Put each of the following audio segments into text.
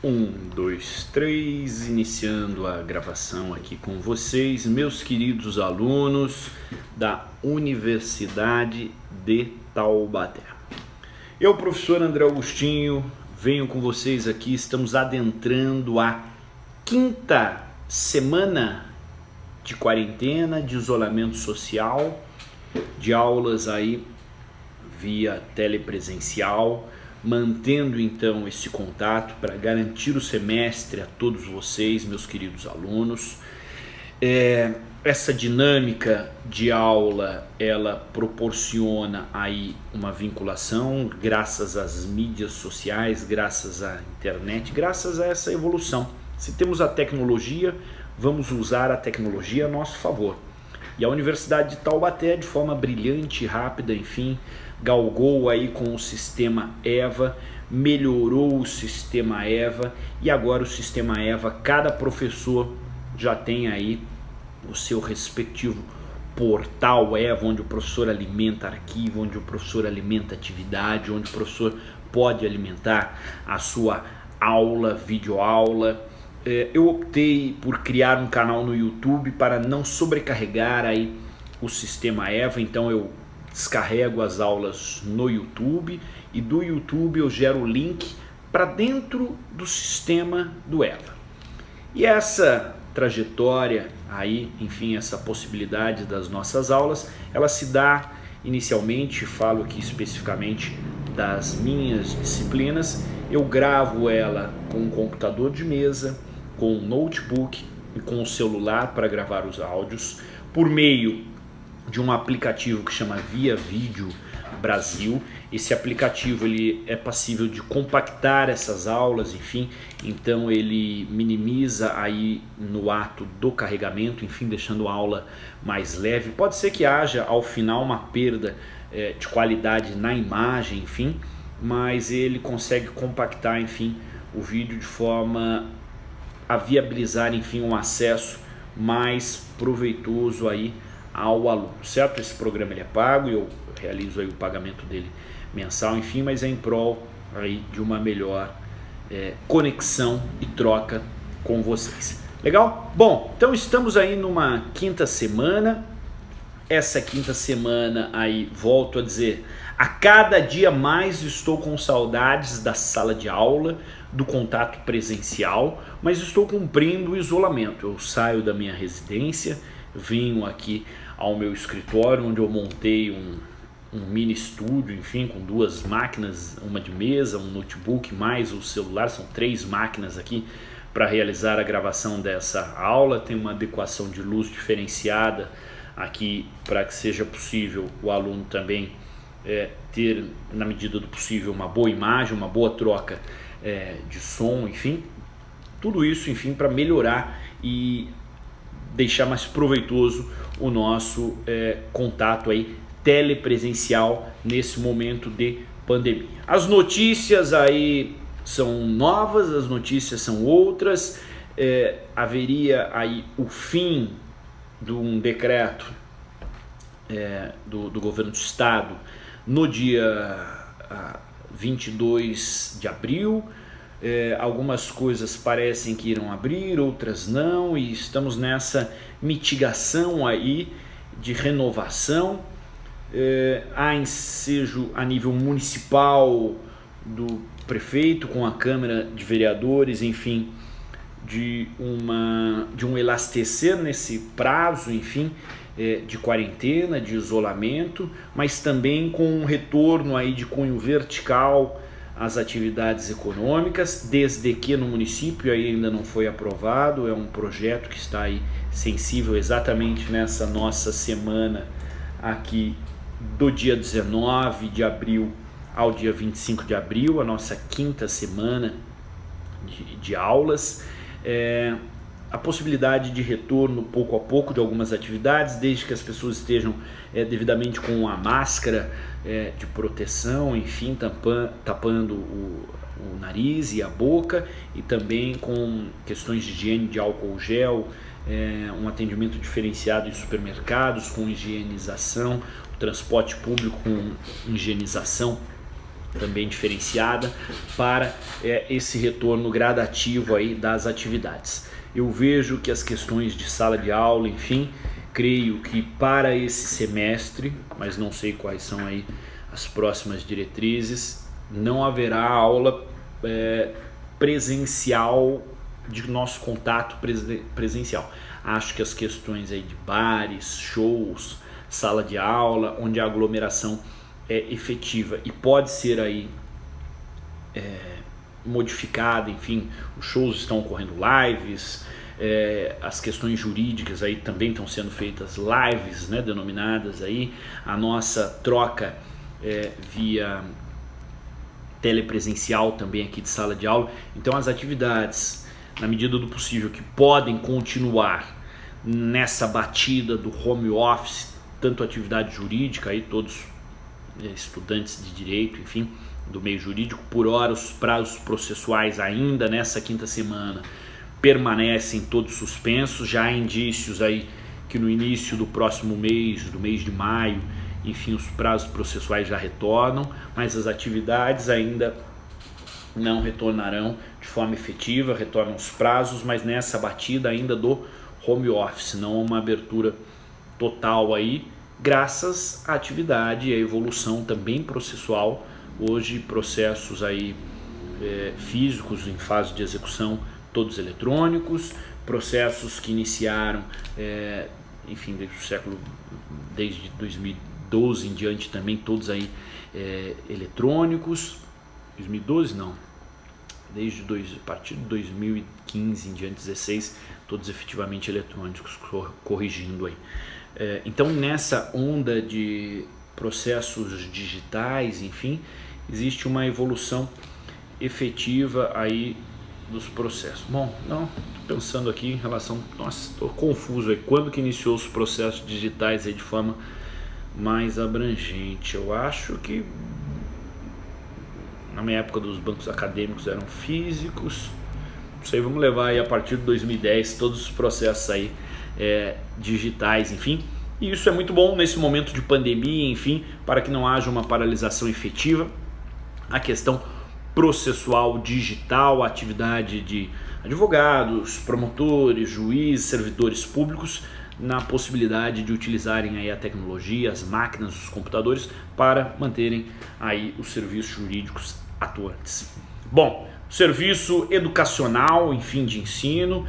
dois, três, iniciando a gravação aqui com vocês, meus queridos alunos da Universidade de Taubaté. Eu, professor André Augustinho, venho com vocês aqui, estamos adentrando a quinta semana de quarentena, de isolamento social, de aulas aí via telepresencial, mantendo então esse contato para garantir o semestre a todos vocês, meus queridos alunos. Essa dinâmica de aula, ela proporciona aí uma vinculação graças às mídias sociais, graças à internet, graças a essa evolução. Se temos a tecnologia, vamos usar a tecnologia a nosso favor. E a Universidade de Taubaté, de forma brilhante e rápida, enfim, galgou aí com o sistema EVA, melhorou o sistema EVA e agora o sistema EVA, cada professor já tem aí o seu respectivo portal EVA, onde o professor alimenta arquivo, onde o professor alimenta atividade, onde o professor pode alimentar a sua aula, videoaula. Eu optei por criar um canal no YouTube para não sobrecarregar aí o sistema EVA, então eu descarrego as aulas no YouTube e do YouTube eu gero o link para dentro do sistema do EVA. E essa trajetória aí, enfim, essa possibilidade das nossas aulas, ela se dá inicialmente, falo aqui especificamente das minhas disciplinas, eu gravo ela com um computador de mesa, com um notebook e com o celular para gravar os áudios, por meio de um aplicativo que chama Via Vídeo Brasil. Esse aplicativo ele é passível de compactar essas aulas, enfim, então ele minimiza aí no ato do carregamento, enfim, deixando a aula mais leve. Pode ser que haja ao final uma perda de qualidade na imagem, enfim, mas ele consegue compactar, enfim, o vídeo de forma a viabilizar, enfim, um acesso mais proveitoso aí ao aluno, certo? Esse programa ele é pago e eu realizo aí o pagamento dele mensal, enfim, mas é em prol aí de uma melhor conexão e troca com vocês. Legal? Bom, então estamos aí numa quinta semana. Essa quinta semana aí, volto a dizer, a cada dia mais estou com saudades da sala de aula, do contato presencial, mas estou cumprindo o isolamento. Eu saio da minha residência, venho aqui ao meu escritório, onde eu montei um mini estúdio, enfim, com duas máquinas, uma de mesa, um notebook, mais o celular, são 3 máquinas aqui para realizar a gravação dessa aula. Tem uma adequação de luz diferenciada aqui para que seja possível o aluno também ter, na medida do possível, uma boa imagem, uma boa troca de som, enfim, tudo isso, enfim, para melhorar e deixar mais proveitoso o nosso contato aí telepresencial nesse momento de pandemia. As notícias aí são novas, as notícias são outras. Haveria aí o fim de um decreto do governo do estado no dia 22 de abril. Algumas coisas parecem que irão abrir, outras não, e estamos nessa mitigação aí de renovação. Há ensejo a nível municipal do prefeito com a Câmara de Vereadores, enfim, de um elastecer nesse prazo, enfim, de quarentena, de isolamento, mas também com um retorno aí de cunho vertical às atividades econômicas, desde que no município aí ainda não foi aprovado. É um projeto que está aí sensível exatamente nessa nossa semana aqui do dia 19 de abril ao dia 25 de abril, a nossa quinta semana de aulas. A possibilidade de retorno pouco a pouco de algumas atividades, desde que as pessoas estejam devidamente com a máscara de proteção, enfim, tapando o nariz e a boca, e também com questões de higiene de álcool gel, um atendimento diferenciado em supermercados com higienização, o transporte público com higienização também diferenciada para esse retorno gradativo aí das atividades. Eu vejo que as questões de sala de aula, enfim, creio que para esse semestre, mas não sei quais são aí as próximas diretrizes, não haverá aula presencial, de nosso contato presencial. Acho que as questões aí de bares, shows, sala de aula, onde a aglomeração é efetiva e pode ser aí modificada, enfim, os shows estão ocorrendo lives, as questões jurídicas aí também estão sendo feitas lives, né, denominadas aí, a nossa troca via telepresencial também aqui de sala de aula. Então as atividades, na medida do possível, que podem continuar nessa batida do home office, tanto atividade jurídica, aí todos estudantes de direito, enfim, do meio jurídico, por hora os prazos processuais ainda nessa quinta semana permanecem todos suspensos, já há indícios aí que no início do próximo mês, do mês de maio, enfim, os prazos processuais já retornam, mas as atividades ainda não retornarão de forma efetiva, retornam os prazos, mas nessa batida ainda do home office, não uma abertura total aí, graças à atividade e à evolução também processual. Hoje processos aí físicos em fase de execução, todos eletrônicos, processos que iniciaram, enfim, desde 2012 em diante também, todos aí eletrônicos. 2012 não, a partir de 2015 em diante, 16, todos efetivamente eletrônicos, corrigindo aí. Então nessa onda de processos digitais, enfim, existe uma evolução efetiva aí dos processos. Bom, não, pensando aqui em relação, nossa, estou confuso aí, quando que iniciou os processos digitais aí de forma mais abrangente? Eu acho que na minha época dos bancos acadêmicos eram físicos, não sei, vamos levar aí a partir de 2010 todos os processos aí digitais, enfim, e isso é muito bom nesse momento de pandemia, enfim, para que não haja uma paralisação efetiva. A questão processual digital, a atividade de advogados, promotores, juízes, servidores públicos, na possibilidade de utilizarem aí a tecnologia, as máquinas, os computadores para manterem aí os serviços jurídicos atuantes. Bom, serviço educacional, enfim, de ensino,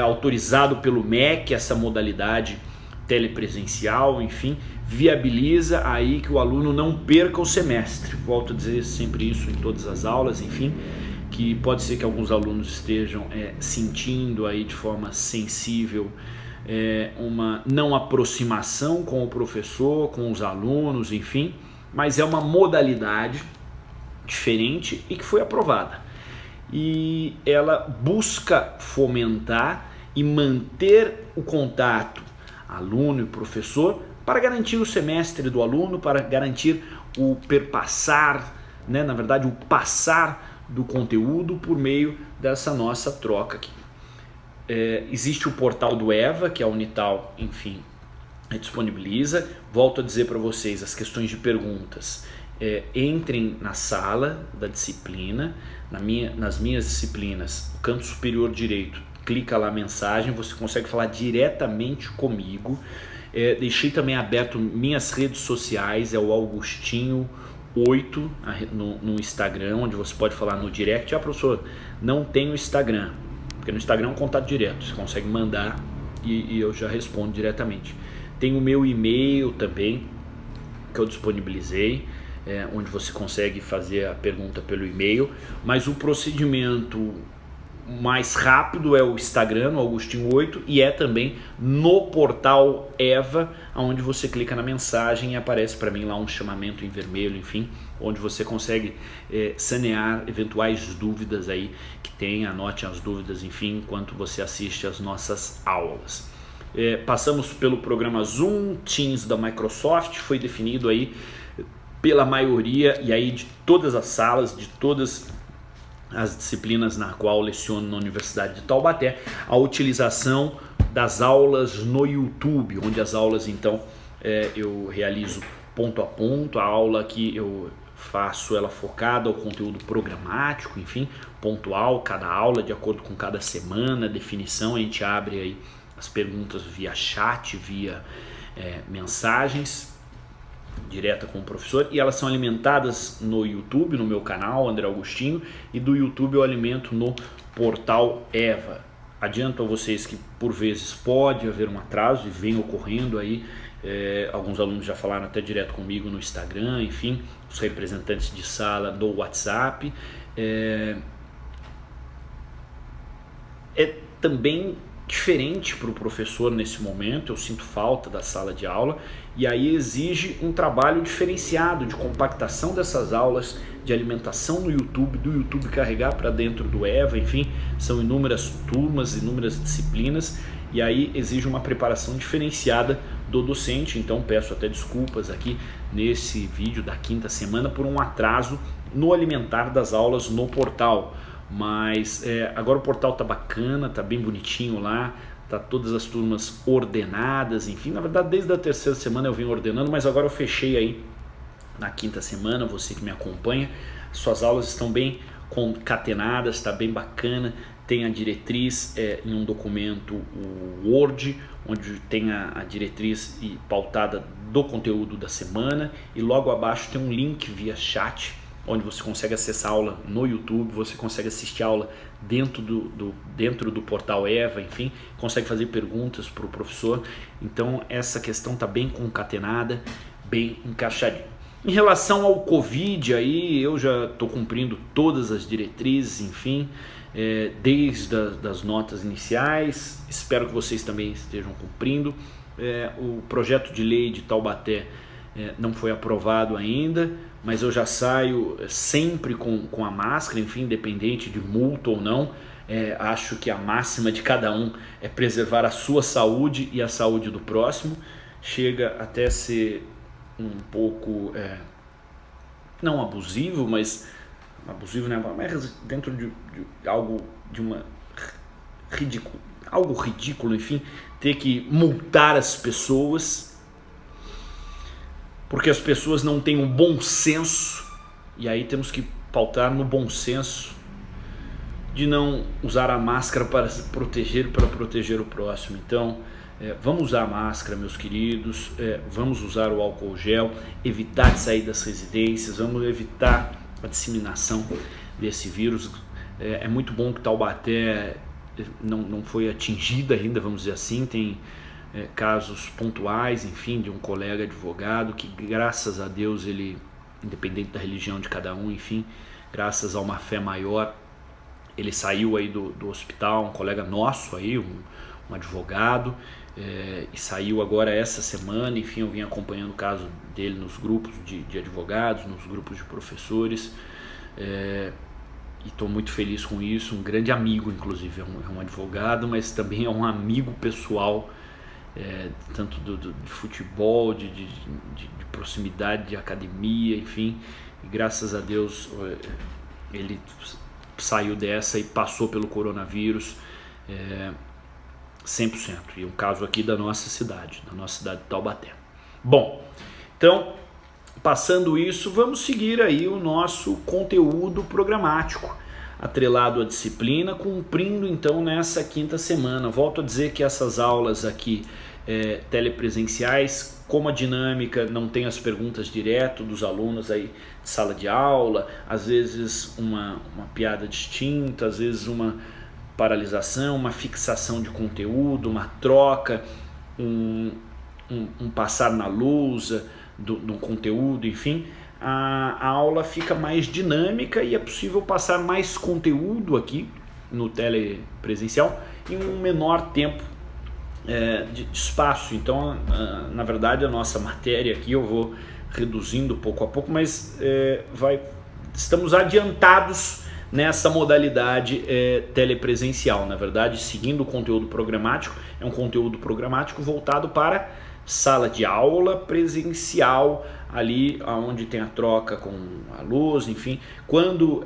autorizado pelo MEC, essa modalidade telepresencial, enfim, viabiliza aí que o aluno não perca o semestre. Volto a dizer sempre isso em todas as aulas, enfim, que pode ser que alguns alunos estejam sentindo aí de forma sensível uma não aproximação com o professor, com os alunos, enfim, mas é uma modalidade diferente e que foi aprovada. E ela busca fomentar e manter o contato aluno e professor para garantir o semestre do aluno, para garantir o perpassar, né, na verdade o passar do conteúdo por meio dessa nossa troca aqui. Existe o portal do EVA, que a Unital, enfim, disponibiliza. Volto a dizer para vocês, as questões de perguntas, entrem na sala da disciplina, nas minhas disciplinas, canto superior direito, clica lá mensagem, você consegue falar diretamente comigo. Deixei também aberto minhas redes sociais, é o Augustinho8 no Instagram, onde você pode falar no direct. Professor, não tenho Instagram, porque no Instagram é um contato direto, você consegue mandar e eu já respondo diretamente. Tem o meu e-mail também, que eu disponibilizei, onde você consegue fazer a pergunta pelo e-mail, mas o procedimento mais rápido é o Instagram, no Augustinho8, e também no portal EVA, onde você clica na mensagem e aparece para mim lá um chamamento em vermelho, enfim, onde você consegue sanear eventuais dúvidas aí que tem, anote as dúvidas, enfim, enquanto você assiste às nossas aulas. Passamos pelo programa Zoom, Teams da Microsoft, foi definido aí pela maioria e aí de todas as salas, de todas as disciplinas na qual leciono na Universidade de Taubaté, a utilização das aulas no YouTube, onde as aulas então eu realizo ponto a ponto, a aula que eu faço ela focada ao conteúdo programático, enfim, pontual, cada aula de acordo com cada semana, definição, a gente abre aí as perguntas via chat, via mensagens direta com o professor, e elas são alimentadas no YouTube, no meu canal, André Augustinho, e do YouTube eu alimento no portal Eva. Adianto a vocês que por vezes pode haver um atraso e vem ocorrendo aí, alguns alunos já falaram até direto comigo no Instagram, enfim, os representantes de sala no WhatsApp. É também diferente para o professor nesse momento, eu sinto falta da sala de aula, e aí exige um trabalho diferenciado de compactação dessas aulas, de alimentação no YouTube, do YouTube carregar para dentro do EVA, enfim, são inúmeras turmas, inúmeras disciplinas, e aí exige uma preparação diferenciada do docente. Então peço até desculpas aqui nesse vídeo da quinta semana por um atraso no alimentar das aulas no portal. Mas agora o portal tá bacana, tá bem bonitinho lá, tá todas as turmas ordenadas, enfim, na verdade desde a terceira semana eu venho ordenando, mas agora eu fechei aí na quinta semana, você que me acompanha, suas aulas estão bem concatenadas, tá bem bacana, tem a diretriz em um documento Word, onde tem a diretriz pautada do conteúdo da semana, e logo abaixo tem um link via chat, onde você consegue acessar a aula no YouTube, você consegue assistir a aula dentro do portal Eva, enfim, consegue fazer perguntas para o professor. Então essa questão está bem concatenada, bem encaixadinha. Em relação ao Covid, aí eu já estou cumprindo todas as diretrizes, enfim, desde das notas iniciais, espero que vocês também estejam cumprindo. O projeto de lei de Taubaté não foi aprovado ainda, mas eu já saio sempre com a máscara, enfim, independente de multa ou não. Acho que a máxima de cada um é preservar a sua saúde e a saúde do próximo. Chega até ser um pouco, não abusivo, mas abusivo, né? Mas dentro de algo, algo ridículo, enfim, ter que multar as pessoas porque as pessoas não têm um bom senso, e aí temos que pautar no bom senso de não usar a máscara para proteger o próximo. Então, vamos usar a máscara, meus queridos, vamos usar o álcool gel, evitar de sair das residências, vamos evitar a disseminação desse vírus. É muito bom que Taubaté não foi atingida ainda, vamos dizer assim, tem casos pontuais, enfim, de um colega advogado que, graças a Deus, ele, independente da religião de cada um, enfim, graças a uma fé maior, ele saiu aí do hospital, um colega nosso aí, um advogado, e saiu agora essa semana. Enfim, eu vim acompanhando o caso dele nos grupos de advogados, nos grupos de professores, e estou muito feliz com isso. Um grande amigo, inclusive, é um advogado, mas também é um amigo pessoal, tanto de futebol, de proximidade, de academia, enfim, e graças a Deus ele saiu dessa e passou pelo coronavírus 100%, e um caso aqui da nossa cidade de Taubaté. Bom, então, passando isso, vamos seguir aí o nosso conteúdo programático, atrelado à disciplina, cumprindo então nessa quinta semana. Volto a dizer que essas aulas aqui telepresenciais, como a dinâmica não tem as perguntas direto dos alunos aí de sala de aula, às vezes uma piada distinta, às vezes uma paralisação, uma fixação de conteúdo, uma troca, um passar na lousa do conteúdo, enfim, a aula fica mais dinâmica e é possível passar mais conteúdo aqui no telepresencial em um menor tempo de espaço. Então, na verdade, a nossa matéria aqui eu vou reduzindo pouco a pouco, mas estamos adiantados nessa modalidade telepresencial. Na verdade, seguindo o conteúdo programático, é um conteúdo programático voltado para sala de aula presencial, ali onde tem a troca com a luz, enfim, quando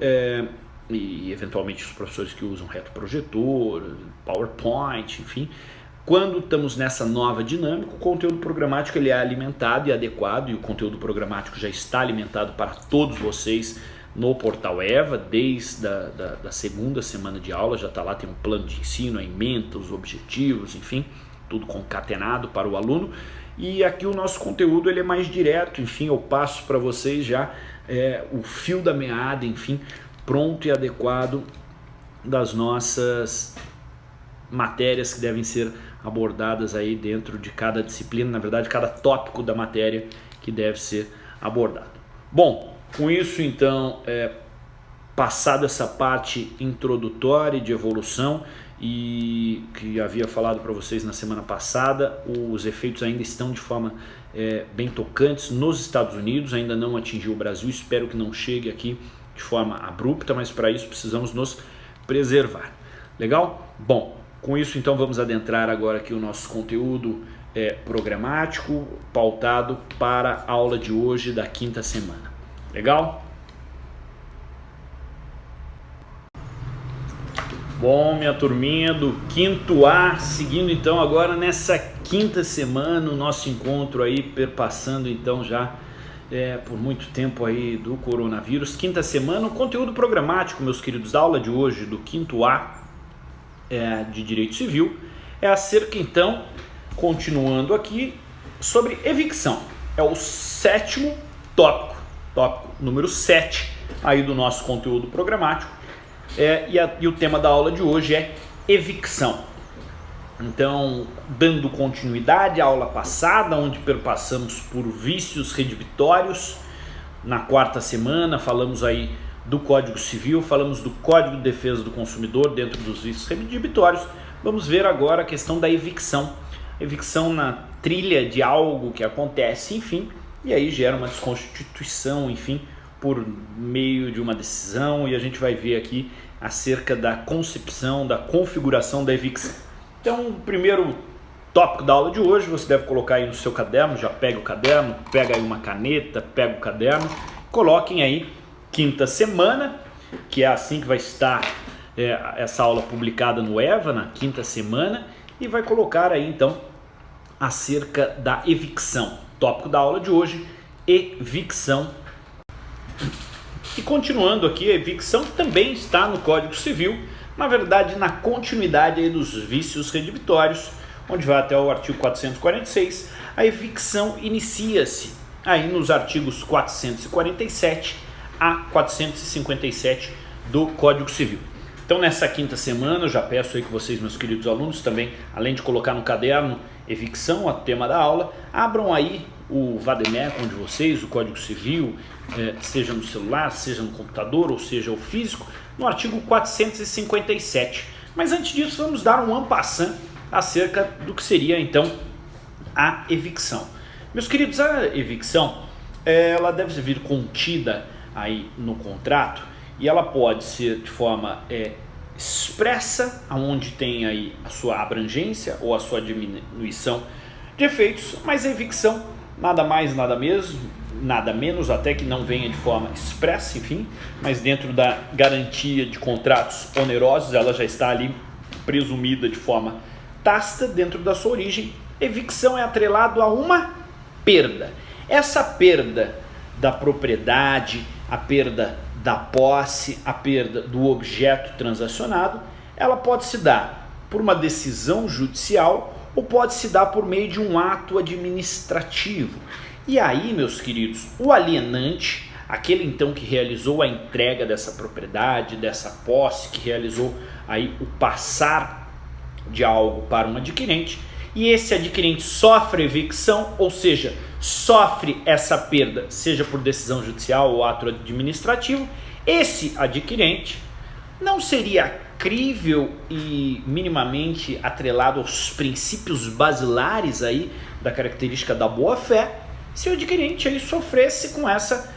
e eventualmente os professores que usam retroprojetor, PowerPoint, enfim, quando estamos nessa nova dinâmica, o conteúdo programático ele é alimentado e adequado, e o conteúdo programático já está alimentado para todos vocês no portal EVA, desde da segunda semana de aula, já está lá, tem um plano de ensino, a ementa, os objetivos, enfim, tudo concatenado para o aluno. E aqui o nosso conteúdo ele é mais direto, enfim, eu passo para vocês já o fio da meada, enfim, pronto e adequado das nossas matérias que devem ser abordadas aí dentro de cada disciplina, na verdade cada tópico da matéria que deve ser abordado. Bom, com isso então, passada essa parte introdutória de evolução e que havia falado para vocês na semana passada, os efeitos ainda estão de forma bem tocantes nos Estados Unidos, ainda não atingiu o Brasil, espero que não chegue aqui de forma abrupta, mas para isso precisamos nos preservar. Legal? Bom, com isso então vamos adentrar agora aqui o nosso conteúdo programático, pautado para a aula de hoje da quinta semana. Legal? Bom, minha turminha do quinto A, seguindo então agora nessa quinta semana, o nosso encontro aí perpassando então já por muito tempo aí do coronavírus. Quinta semana, o conteúdo programático, meus queridos, da aula de hoje do quinto A de Direito Civil é acerca então, continuando aqui, sobre evicção. É o sétimo tópico número 7 aí do nosso conteúdo programático, e o tema da aula de hoje é evicção. Então, dando continuidade à aula passada, onde perpassamos por vícios redibitórios, na quarta semana falamos aí do Código Civil, falamos do Código de Defesa do Consumidor dentro dos vícios redibitórios. Vamos ver agora a questão da evicção. Evicção na trilha de algo que acontece, enfim, e aí gera uma desconstituição, enfim, por meio de uma decisão, e a gente vai ver aqui acerca da concepção, da configuração da evicção. Então, o primeiro tópico da aula de hoje, você deve colocar aí no seu caderno, já pega o caderno, pega aí uma caneta, pega o caderno, coloquem aí quinta semana, que é assim que vai estar essa aula publicada no EVA, na quinta semana, e vai colocar aí então acerca da evicção. Tópico da aula de hoje, evicção. E continuando aqui, a evicção também está no Código Civil, na verdade na continuidade aí dos vícios redibitórios, onde vai até o artigo 446, a evicção inicia-se aí nos artigos 447 a 457 do Código Civil. Então nessa quinta semana eu já peço aí que vocês, meus queridos alunos, também, além de colocar no caderno evicção, o tema da aula, abram aí o Vademecum de vocês, o Código Civil, seja no celular, seja no computador, ou seja o físico, no artigo 457. Mas antes disso, vamos dar um en passant acerca do que seria então a evicção. Meus queridos, a evicção, ela deve vir contida aí no contrato, e ela pode ser de forma expressa, aonde tem aí a sua abrangência ou a sua diminuição de efeitos, mas a evicção nada mais, nada menos, até que não venha de forma expressa, enfim, mas dentro da garantia de contratos onerosos, ela já está ali presumida de forma tácita dentro da sua origem. Evicção é atrelado a uma perda. Essa perda da propriedade, a perda da posse, a perda do objeto transacionado, ela pode se dar por uma decisão judicial ou pode se dar por meio de um ato administrativo. E aí, meus queridos, o alienante, aquele então que realizou a entrega dessa propriedade, dessa posse, que realizou aí o passar de algo para um adquirente, e esse adquirente sofre evicção, ou seja, sofre essa perda, seja por decisão judicial ou ato administrativo, esse adquirente não seria crível e minimamente atrelado aos princípios basilares aí da característica da boa-fé, se o adquirente aí sofresse com essa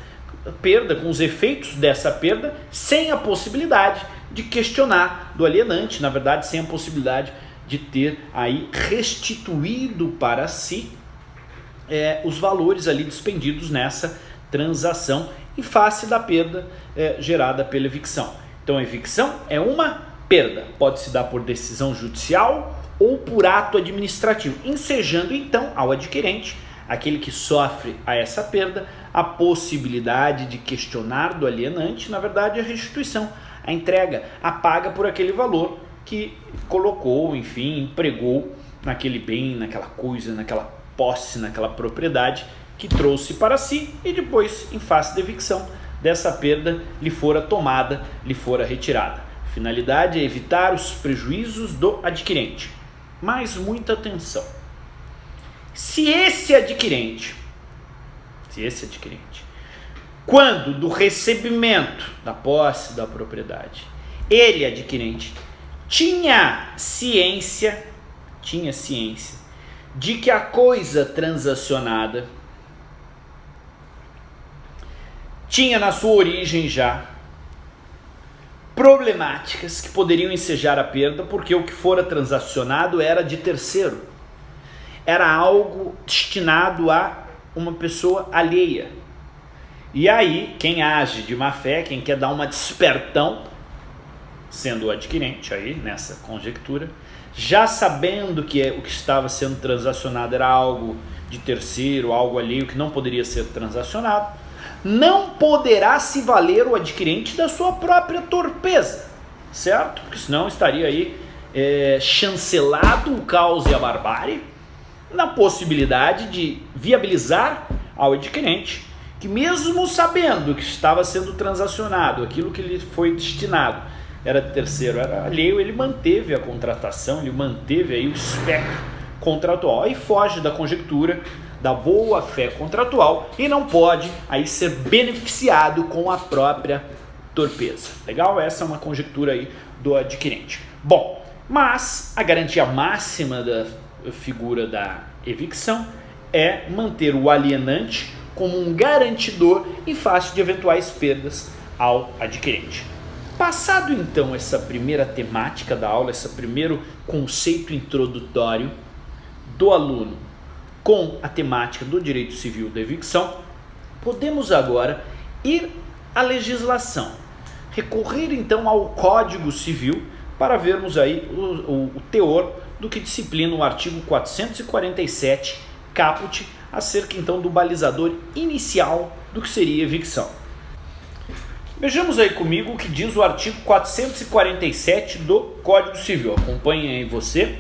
perda, com os efeitos dessa perda, sem a possibilidade de questionar do alienante, na verdade, sem a possibilidade de ter aí restituído para si os valores ali despendidos nessa transação em face da perda gerada pela evicção. Então a evicção é uma perda, pode se dar por decisão judicial ou por ato administrativo, ensejando então ao adquirente, aquele que sofre a essa perda, a possibilidade de questionar do alienante, na verdade, a restituição, a entrega, a paga por aquele valor que colocou, enfim, empregou naquele bem, naquela coisa, naquela posse, naquela propriedade que trouxe para si e depois, em face da evicção, dessa perda lhe fora tomada, lhe fora retirada. A finalidade é evitar os prejuízos do adquirente. Mas muita atenção. Se esse adquirente, quando do recebimento da posse da propriedade, ele, adquirente, tinha ciência de que a coisa transacionada tinha na sua origem já problemáticas que poderiam ensejar a perda, porque o que fora transacionado era de terceiro, era algo destinado a uma pessoa alheia. E aí, quem age de má fé, quem quer dar uma despertão, sendo o adquirente aí nessa conjectura, já sabendo que o que estava sendo transacionado era algo de terceiro, algo alheio que não poderia ser transacionado, não poderá se valer o adquirente da sua própria torpeza, certo? Porque senão estaria aí chancelado o caos e a barbárie, na possibilidade de viabilizar ao adquirente que, mesmo sabendo que estava sendo transacionado, aquilo que lhe foi destinado era de terceiro, era alheio, ele manteve a contratação, ele manteve aí o espectro contratual e foge da conjectura da boa fé contratual e não pode aí ser beneficiado com a própria torpeza. Legal? Essa é uma conjectura aí do adquirente. Bom, mas a garantia máxima da figura da evicção é manter o alienante como um garantidor em face de eventuais perdas ao adquirente. Passado então essa primeira temática da aula, esse primeiro conceito introdutório do aluno com a temática do direito civil da evicção, podemos agora ir à legislação, recorrer então ao Código Civil para vermos aí o teor do que disciplina o artigo 447 caput acerca então do balizador inicial do que seria evicção. Vejamos aí comigo o que diz o artigo 447 do Código Civil. Acompanhem aí você,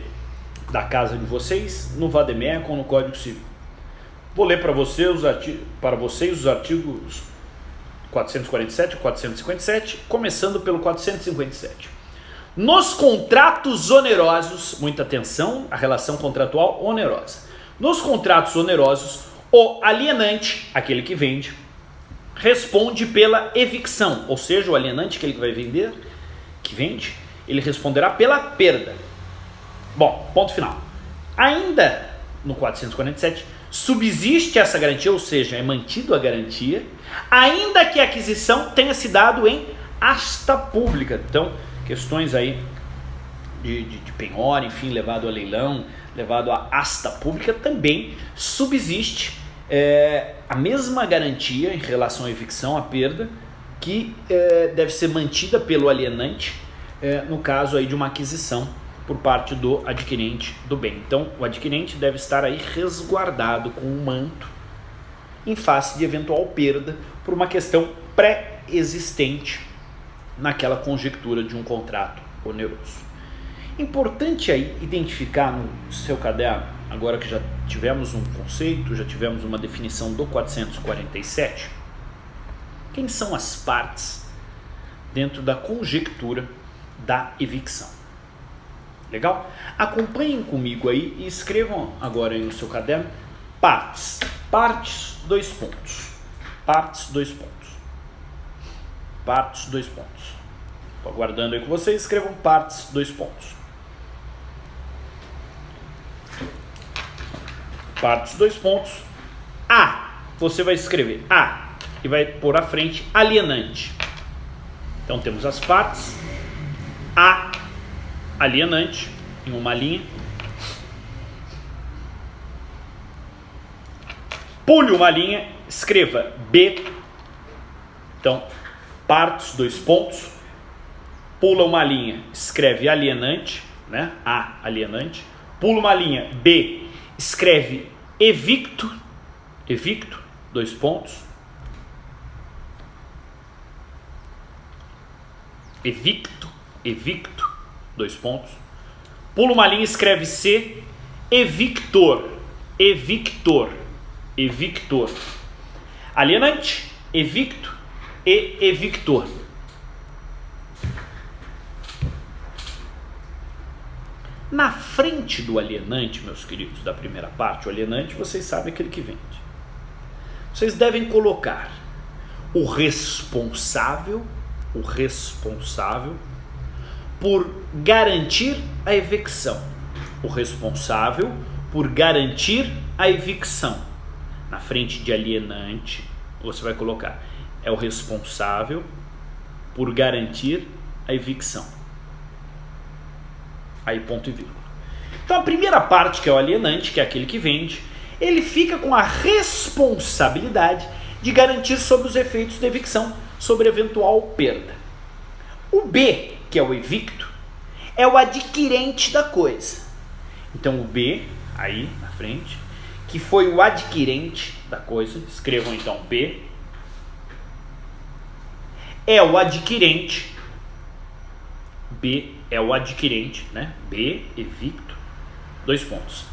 da casa de vocês, no Vademecum ou no Código Civil. Vou ler para vocês os artigos 447 e 457, começando pelo 457. Nos contratos onerosos, muita atenção, a relação contratual onerosa. Nos contratos onerosos, o alienante, aquele que vende, responde pela evicção, ou seja, o alienante, aquele que vai vender, que vende, ele responderá pela perda. Bom, ponto final. Ainda no 447, subsiste essa garantia, ou seja, é mantido a garantia, ainda que a aquisição tenha se dado em asta pública. Então, questões aí de penhora, enfim, levado a leilão, levado a asta pública, também subsiste a mesma garantia em relação à evicção, à perda, que deve ser mantida pelo alienante no caso aí de uma aquisição por parte do adquirente do bem. Então, o adquirente deve estar aí resguardado com um manto em face de eventual perda por uma questão pré-existente naquela conjectura de um contrato oneroso. Importante aí identificar no seu caderno, agora que já tivemos um conceito, já tivemos uma definição do 447, quem são as partes dentro da conjectura da evicção. Legal? Acompanhem comigo aí e escrevam agora aí no seu caderno partes. Partes, dois pontos. Partes, dois pontos. Partes, dois pontos. Estou aguardando aí com vocês, escrevam partes, dois pontos. Partes, dois pontos. A, você vai escrever A e vai pôr à frente alienante. Então temos as partes. A, alienante, em uma linha. Pule uma linha, escreva B. Então, partes, dois pontos. Pula uma linha, escreve alienante. né? A, alienante. Pula uma linha, B, escreve evicto, evicto, 2 pontos. Evicto, evicto, 2 pontos. Pula uma linha, escreve C, evictor, evictor, evictor. Alienante, evicto e evictor. Na frente do alienante, meus queridos, da primeira parte, o alienante, vocês sabem aquele que vende. Vocês devem colocar o responsável por garantir a evicção. O responsável por garantir a evicção. Na frente de alienante, você vai colocar, é o responsável por garantir a evicção. Aí ponto e vírgula. Então a primeira parte, que é o alienante, que é aquele que vende, ele fica com a responsabilidade de garantir sobre os efeitos da evicção, sobre eventual perda. O B, que é o evicto, é o adquirente da coisa. Então o B, aí na frente, que foi o adquirente da coisa, escrevam então B, é o adquirente, B é o adquirente, né? B, evicto, 2 pontos.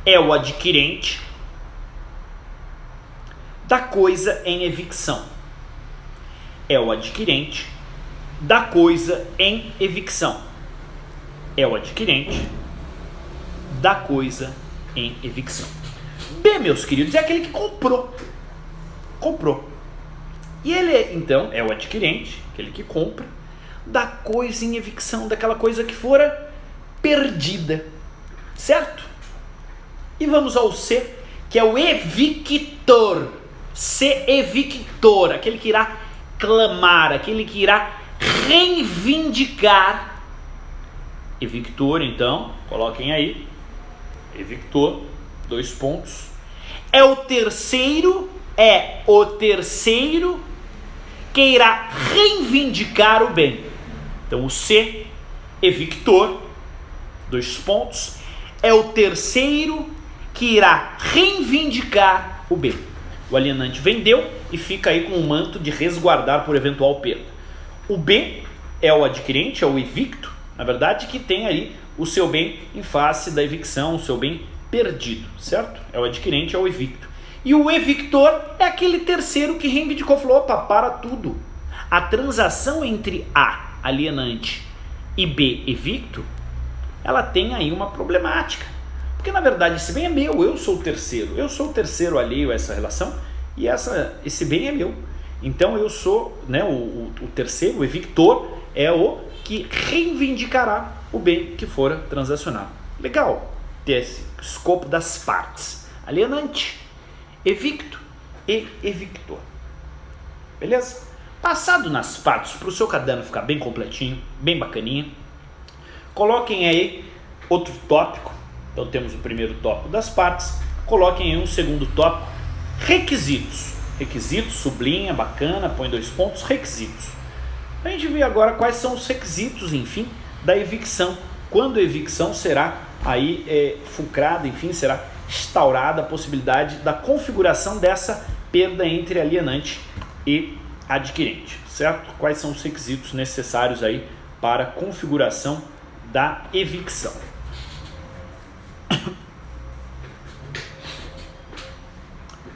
É o adquirente da coisa em evicção. É o adquirente da coisa em evicção. É o adquirente da coisa em evicção. B, meus queridos, é aquele que comprou. Comprou. E ele, então, é o adquirente, aquele que compra, da coisa em evicção, daquela coisa que fora perdida, certo? E vamos ao C, que é o evictor. C, evictor, aquele que irá clamar, aquele que irá reivindicar. Evictor, então, coloquem aí, evictor, 2 pontos. É o terceiro que irá reivindicar o bem. Então o C, evictor, 2 pontos, é o terceiro que irá reivindicar o bem. O alienante vendeu e fica aí com um manto de resguardar por eventual perda. O B é o adquirente, é o evicto, na verdade, que tem aí o seu bem em face da evicção, o seu bem perdido, certo? É o adquirente, é o evicto. E o evictor é aquele terceiro que reivindicou, falou, opa, para tudo. A transação entre A, alienante, e B, evicto, ela tem aí uma problemática. Porque na verdade esse bem é meu, eu sou o terceiro alheio a essa relação e esse bem é meu. Então eu sou, né, o terceiro, o evictor, é o que reivindicará o bem que fora transacionado. Legal ter esse escopo das partes. Alienante, evicto e evictor. Beleza? Passado nas partes, para o seu caderno ficar bem completinho, bem bacaninha, coloquem aí outro tópico. Então temos o primeiro tópico das partes, coloquem aí um segundo tópico, requisitos. Requisitos, sublinha, bacana, põe 2 pontos, requisitos. A gente vê agora quais são os requisitos, enfim, da evicção. Quando a evicção será aí fulcrada, enfim, será instaurada a possibilidade da configuração dessa perda entre alienante e adquirente, certo? Quais são os requisitos necessários aí para a configuração da evicção?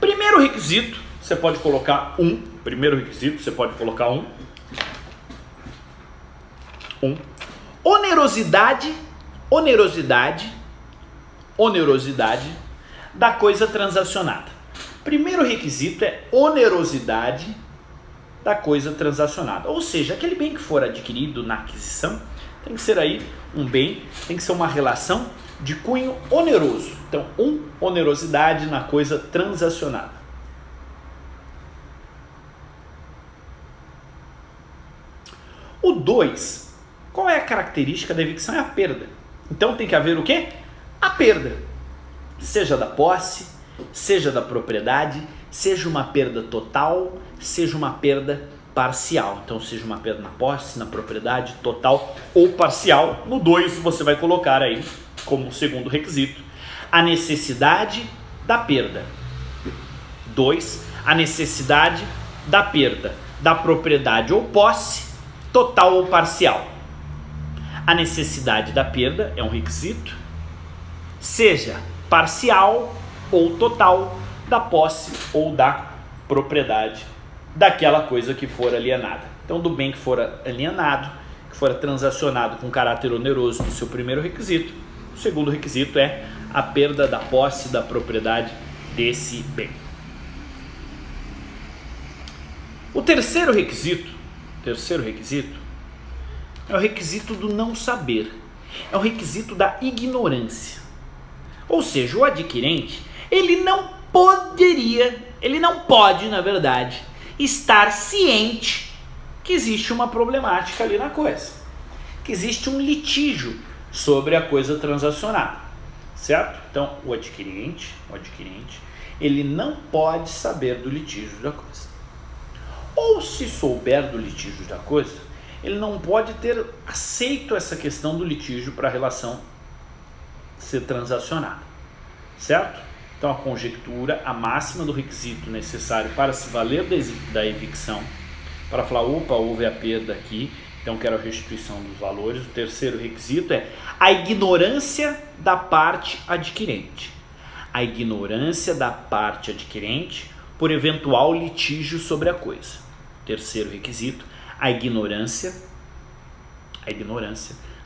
Primeiro requisito, você pode colocar 1. Primeiro requisito, você pode colocar 1. Onerosidade da coisa transacionada. Primeiro requisito é onerosidade da coisa transacionada. Ou seja, aquele bem que for adquirido na aquisição tem que ser aí um bem, tem que ser uma relação de cunho oneroso. Então, onerosidade na coisa transacionada. O 2, qual é a característica da evicção? É a perda. Então tem que haver o quê? A perda. Seja da posse, seja da propriedade, seja uma perda total, seja uma perda parcial. Então, seja uma perda na posse, na propriedade, total ou parcial. No 2, você vai colocar aí, como segundo requisito, a necessidade da perda. 2, a necessidade da perda da propriedade ou posse, total ou parcial. A necessidade da perda é um requisito, seja parcial ou total, da posse ou da propriedade daquela coisa que for alienada. Então, do bem que for alienado, que for transacionado com caráter oneroso no seu primeiro requisito, o segundo requisito é a perda da posse da propriedade desse bem. O terceiro requisito é o requisito do não saber, é o requisito da ignorância. Ou seja, o adquirente, ele não pode, na verdade, estar ciente que existe uma problemática ali na coisa, que existe um litígio sobre a coisa transacionada, certo? Então, o adquirente, ele não pode saber do litígio da coisa. Ou se souber do litígio da coisa, ele não pode ter aceito essa questão do litígio para a relação ser transacionada, certo? Então, a conjectura, a máxima do requisito necessário para se valer da evicção, para falar, opa, houve a perda aqui, então quero a restituição dos valores. O terceiro requisito é a ignorância da parte adquirente. A ignorância da parte adquirente por eventual litígio sobre a coisa. Terceiro requisito, a ignorância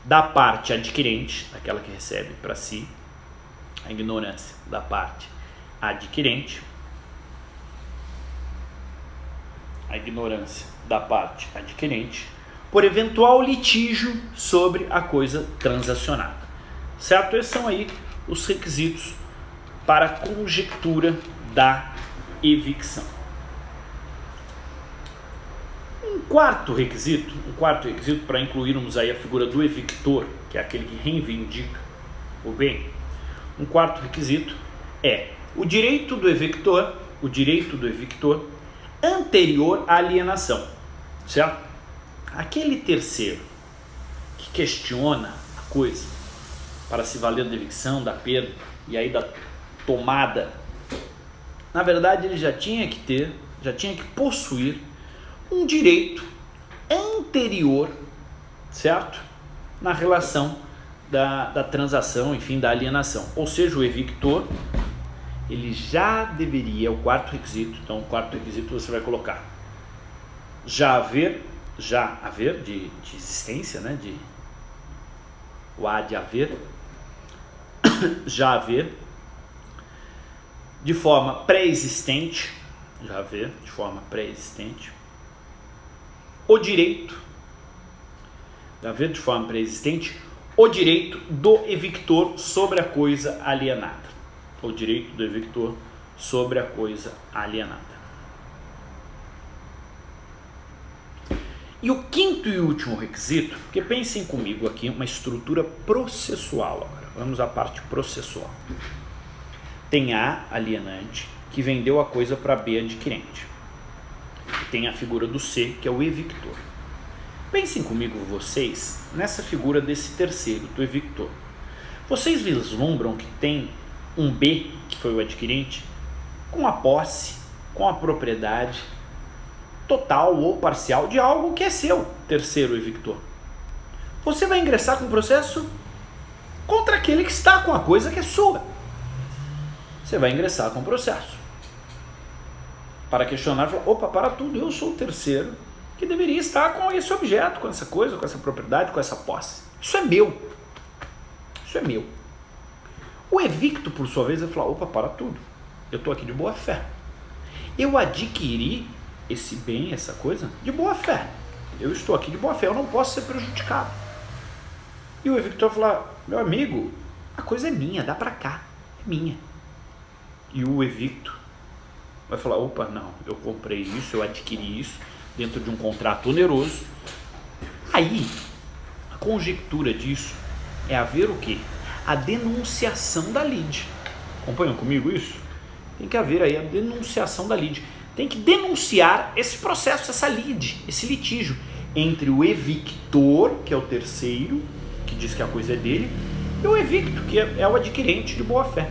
da parte adquirente, aquela que recebe para si, a ignorância da parte adquirente, por eventual litígio sobre a coisa transacionada, certo? Esses são aí os requisitos para a conjectura da evicção. Um quarto requisito para incluirmos aí a figura do evictor, que é aquele que reivindica o bem. Um quarto requisito é o direito do evictor anterior à alienação, certo? Aquele terceiro que questiona a coisa para se valer da evicção, da perda e aí da tomada, na verdade ele já tinha que possuir um direito anterior, certo? Na relação da transação, enfim, da alienação. Ou seja, o evictor, ele já deveria, o quarto requisito, então o quarto requisito você vai colocar já haver de existência, né? O há de haver, já haver de forma pré-existente, o direito do evictor sobre a coisa alienada. E o quinto e último requisito, porque pensem comigo aqui, uma estrutura processual agora. Vamos à parte processual. Tem A, alienante, que vendeu a coisa para B, adquirente. E tem a figura do C, que é o evictor. Pensem comigo vocês nessa figura desse terceiro, do evictor. Vocês vislumbram que tem um B, que foi o adquirente, com a posse, com a propriedade total ou parcial de algo que é seu, terceiro evictor. Você vai ingressar com um processo contra aquele que está com a coisa que é sua. Você vai ingressar com um processo para questionar e falar, opa, para tudo, eu sou o terceiro que deveria estar com esse objeto, com essa coisa, com essa propriedade, com essa posse. Isso é meu. O evicto, por sua vez, vai falar, opa, para tudo, eu estou aqui de boa fé. Eu adquiri esse bem, essa coisa, de boa fé. Eu estou aqui de boa fé, eu não posso ser prejudicado. E o evictor vai falar, meu amigo, a coisa é minha, dá pra cá, é minha. E o evicto vai falar, opa, não, eu comprei isso, eu adquiri isso dentro de um contrato oneroso. Aí, a conjectura disso é haver o quê? A denunciação da lide. Acompanham comigo isso? Tem que haver aí a denunciação da lide. tem que denunciar esse processo, essa lide, esse litígio entre o evictor, que é o terceiro, que diz que a coisa é dele, e o evicto, que é o adquirente de boa-fé.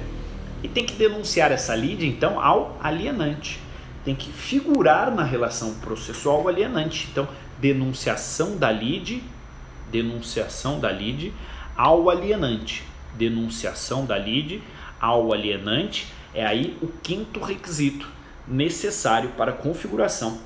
E tem que denunciar essa lide, então, ao alienante. Tem que figurar na relação processual o alienante. Então, denunciação da lide ao alienante. Denunciação da lide ao alienante é aí o quinto requisito necessário para a configuração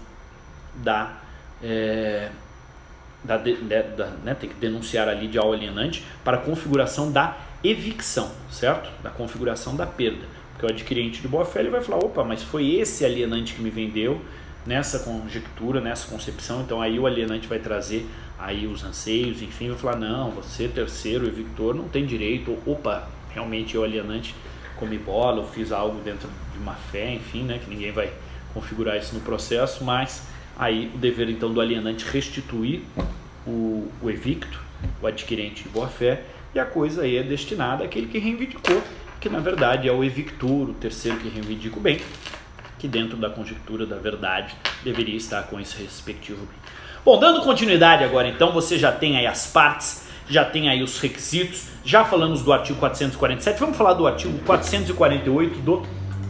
tem que denunciar a lide ao alienante para a configuração da evicção, certo? Da configuração da perda. Porque o adquirente de boa-fé ele vai falar, opa, mas foi esse alienante que me vendeu nessa conjectura, nessa concepção, então aí o alienante vai trazer aí os anseios, enfim, vai falar, não, você terceiro evictor não tem direito, opa, realmente o alienante comi bola, eu fiz algo dentro de má fé, enfim, né, que ninguém vai configurar isso no processo, mas aí o dever então do alienante restituir o evicto, o adquirente de boa-fé, e a coisa aí é destinada àquele que reivindicou, que na verdade é o evictor, o terceiro que reivindica o bem, que dentro da conjectura da verdade deveria estar com esse respectivo bem. Bom, dando continuidade agora então, você já tem aí as partes, já tem aí os requisitos, já falamos do artigo 447, vamos falar do artigo 448 do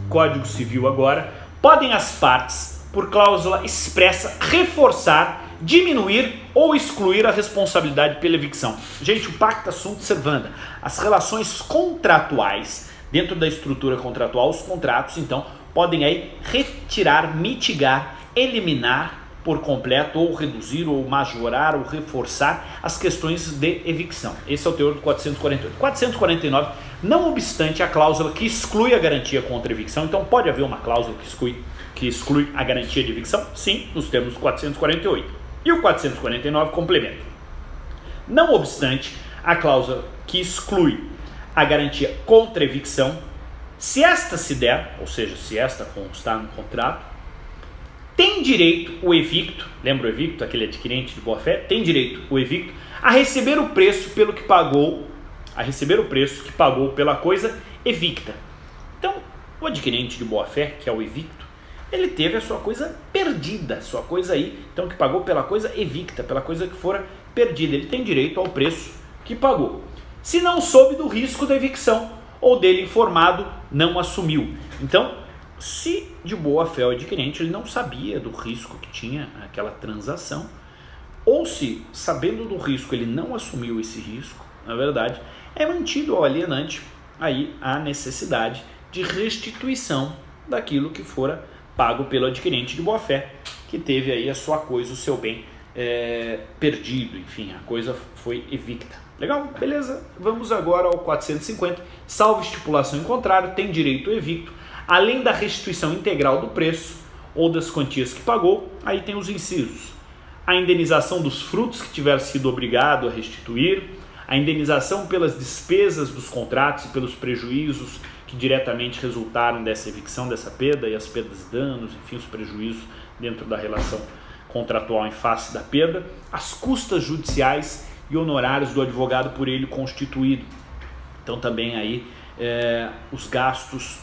Código Civil agora. Podem as partes, por cláusula expressa, reforçar, diminuir ou excluir a responsabilidade pela evicção. Gente, o pacta sunt servanda, as relações contratuais, dentro da estrutura contratual, os contratos, então, podem aí retirar, mitigar, eliminar por completo, ou reduzir, ou majorar, ou reforçar as questões de evicção. Esse é o teor do 448. 449, não obstante a cláusula que exclui a garantia contra a evicção, então pode haver uma cláusula que exclui a garantia de evicção? Sim, nos termos do 448. E o 449 complementa. Não obstante a cláusula que exclui a garantia contra a evicção, se esta se der, ou seja, se esta constar no contrato, tem direito o evicto, lembra o evicto, aquele adquirente de boa-fé, tem direito o evicto a receber o preço pelo que pagou, pela coisa evicta. Então, o adquirente de boa-fé, que é o evicto, ele teve a sua coisa perdida, sua coisa aí, então que pagou pela coisa evicta, pela coisa que fora perdida, ele tem direito ao preço que pagou. Se não soube do risco da evicção, ou dele informado, não assumiu. Então, se de boa fé o adquirente ele não sabia do risco que tinha aquela transação, ou se sabendo do risco ele não assumiu esse risco, na verdade, é mantido ao alienante aí a necessidade de restituição daquilo que fora pago pelo adquirente de boa fé, que teve aí a sua coisa, o seu bem perdido, enfim, a coisa foi evicta. Legal? Beleza? Vamos agora ao 450. Salvo estipulação em contrário, tem direito ao evicto, além da restituição integral do preço ou das quantias que pagou. Aí tem os incisos: a indenização dos frutos que tiver sido obrigado a restituir, a indenização pelas despesas dos contratos e pelos prejuízos que diretamente resultaram dessa evicção, dessa perda, e as perdas e danos, enfim, os prejuízos dentro da relação contratual em face da perda, as custas judiciais e honorários do advogado por ele constituído. Então também aí os gastos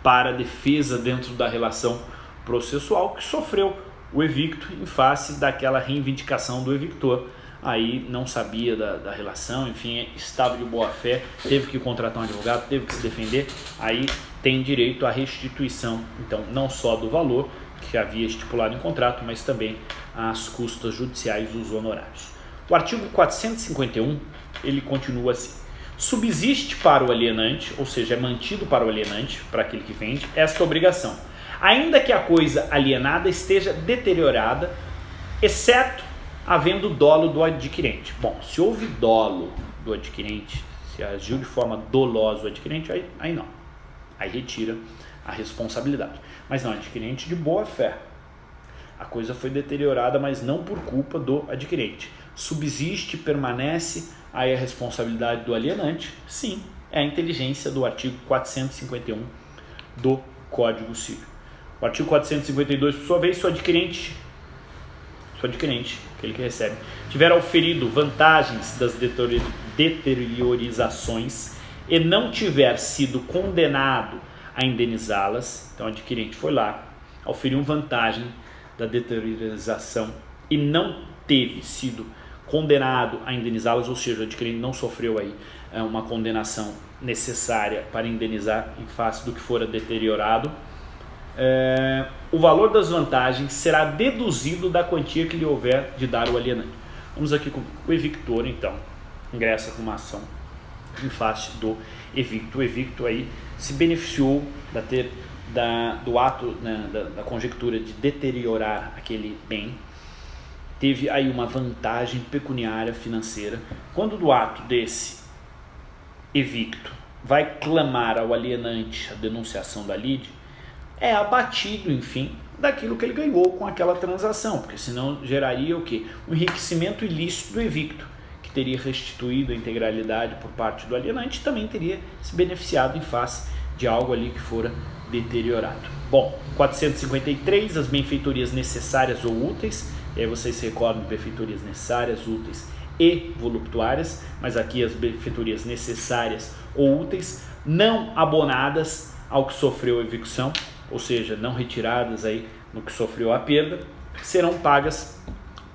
para a defesa dentro da relação processual que sofreu o evicto em face daquela reivindicação do evictor. Aí não sabia da relação, enfim, estava de boa fé, teve que contratar um advogado, teve que se defender, aí tem direito à restituição, então não só do valor que havia estipulado em contrato, mas também as custas judiciais e os honorários. O artigo 451, ele continua assim: subsiste para o alienante, ou seja, é mantido para o alienante, para aquele que vende, esta obrigação, ainda que a coisa alienada esteja deteriorada, exceto havendo dolo do adquirente. Bom, se houve dolo do adquirente, se agiu de forma dolosa o adquirente, aí não. Aí retira a responsabilidade. Mas não, adquirente de boa fé. A coisa foi deteriorada, mas não por culpa do adquirente. Subsiste, permanece aí a responsabilidade do alienante? Sim, é a inteligência do artigo 451 do Código Civil. O artigo 452, por sua vez, se o adquirente, aquele que recebe, tiver auferido vantagens das deteriorizações e não tiver sido condenado a indenizá-las, então o adquirente foi lá, auferiam vantagem da deteriorização e não teve sido condenado a indenizá-las, ou seja, o adquirente não sofreu aí uma condenação necessária para indenizar em face do que fora deteriorado, o valor das vantagens será deduzido da quantia que lhe houver de dar o alienante. Vamos aqui com o evictor, então, ingressa com uma ação em face do evicto. O evicto aí se beneficiou do ato, né, da conjectura de deteriorar aquele bem, teve aí uma vantagem pecuniária financeira. Quando do ato desse evicto vai clamar ao alienante a denunciação da lide, é abatido, enfim, daquilo que ele ganhou com aquela transação, porque senão geraria o quê? Um enriquecimento ilícito do evicto, que teria restituído a integralidade por parte do alienante, também teria se beneficiado em face de algo ali que fora deteriorado. Bom, 453, as benfeitorias necessárias ou úteis, e aí vocês se recordam de benfeitorias necessárias, úteis e voluptuárias, mas aqui as benfeitorias necessárias ou úteis não abonadas ao que sofreu a evicção, ou seja, não retiradas aí no que sofreu a perda, serão pagas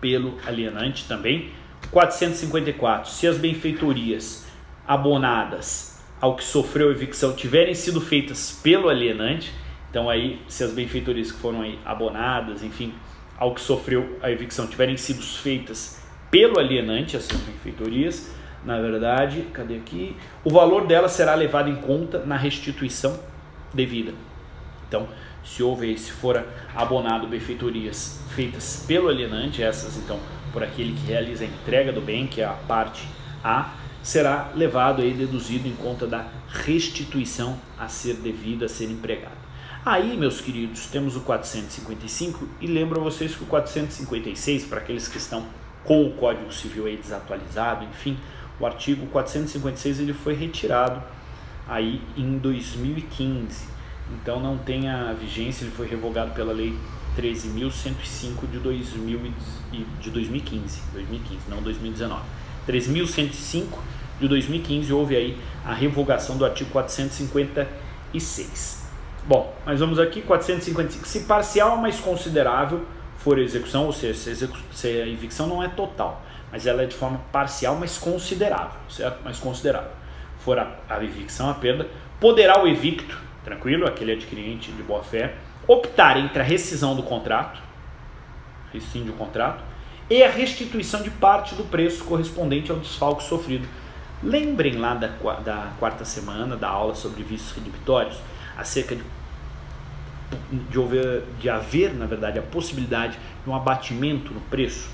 pelo alienante também. 454, se as benfeitorias abonadas ao que sofreu a evicção tiverem sido feitas pelo alienante, então aí se as benfeitorias que foram aí abonadas, enfim, ao que sofreu a evicção tiverem sido feitas pelo alienante, essas benfeitorias, na verdade, cadê aqui? O valor delas será levado em conta na restituição devida. Então, se for abonado benfeitorias feitas pelo alienante, essas então por aquele que realiza a entrega do bem, que é a parte A, será levado aí, deduzido em conta da restituição a ser devida, a ser empregada. Aí, meus queridos, temos o 455 e lembro a vocês que o 456, para aqueles que estão com o Código Civil aí desatualizado, enfim, o artigo 456 ele foi retirado aí em 2015, então não tem a vigência, ele foi revogado pela Lei 13.105 de 2015, não 2019. 13.105 de 2015 houve aí a revogação do artigo 456. Bom, mas vamos aqui, 455. Se parcial, mas considerável for a execução, ou seja, se a evicção não é total, mas ela é de forma parcial, mas considerável, certo? Mas considerável. For a evicção, a perda, poderá o evicto, tranquilo, aquele adquirente de boa fé, optar entre a rescisão do contrato, rescinde o contrato, e a restituição de parte do preço correspondente ao desfalque sofrido. Lembrem lá da quarta semana da aula sobre vícios redemptórios, acerca de haver, na verdade, a possibilidade de um abatimento no preço.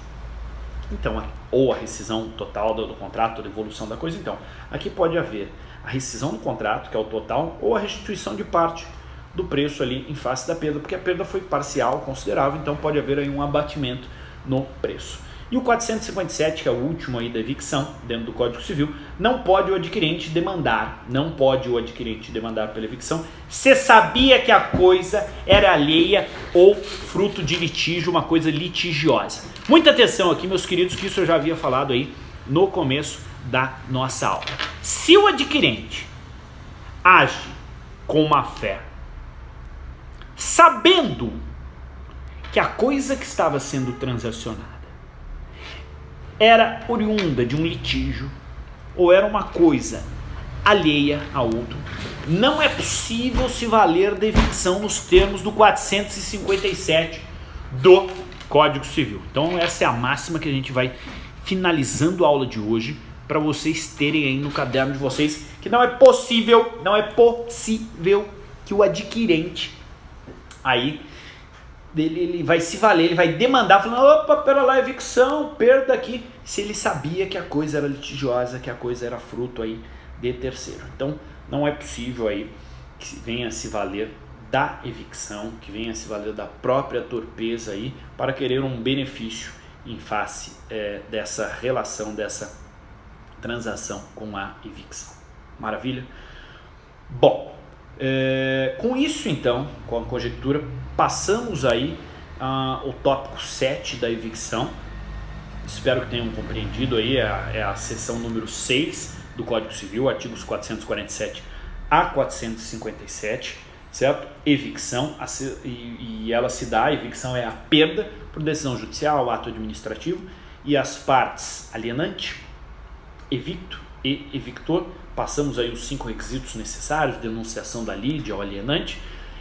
Então, ou a rescisão total do contrato, a devolução da coisa. Então, aqui pode haver a rescisão do contrato, que é o total, ou a restituição de parte do preço ali em face da perda, porque a perda foi parcial, considerável, então pode haver aí um abatimento no preço. E o 457, que é o último aí da evicção, dentro do Código Civil, não pode o adquirente demandar pela evicção se sabia que a coisa era alheia ou fruto de litígio, uma coisa litigiosa. Muita atenção aqui, meus queridos, que isso eu já havia falado aí no começo da nossa aula. Se o adquirente age com má fé, sabendo que a coisa que estava sendo transacionada era oriunda de um litígio ou era uma coisa alheia a outro, não é possível se valer da evicção nos termos do 457 do Código Civil. Então essa é a máxima que a gente vai finalizando a aula de hoje, para vocês terem aí no caderno de vocês, que não é possível que o adquirente aí ele vai se valer, ele vai demandar, falando, opa, pera lá, evicção, perda aqui, se ele sabia que a coisa era litigiosa, que a coisa era fruto aí de terceiro. Então, não é possível aí que venha a se valer da evicção, que venha a se valer da própria torpeza aí, para querer um benefício em face dessa relação, dessa transação com a evicção. Maravilha? Bom, com isso então, com a conjectura, passamos aí o tópico 7 da evicção. Espero que tenham compreendido aí, é a seção número 6 do Código Civil, artigos 447 a 457. certo? Evicção, e ela se dá, a evicção é a perda por decisão judicial, ato administrativo, e as partes alienante, evicto e evictor, passamos aí os 5 requisitos necessários, denunciação da lide ao alienante,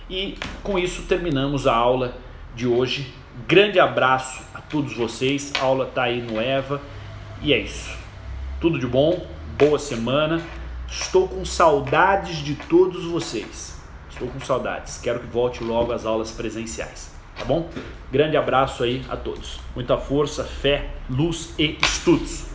e com isso terminamos a aula de hoje. Grande abraço a todos vocês, a aula está aí no EVA, e é isso. Tudo de bom, boa semana, estou com saudades de todos vocês. Estou com saudades, quero que volte logo às aulas presenciais, tá bom? Grande abraço aí a todos. Muita força, fé, luz e estudos.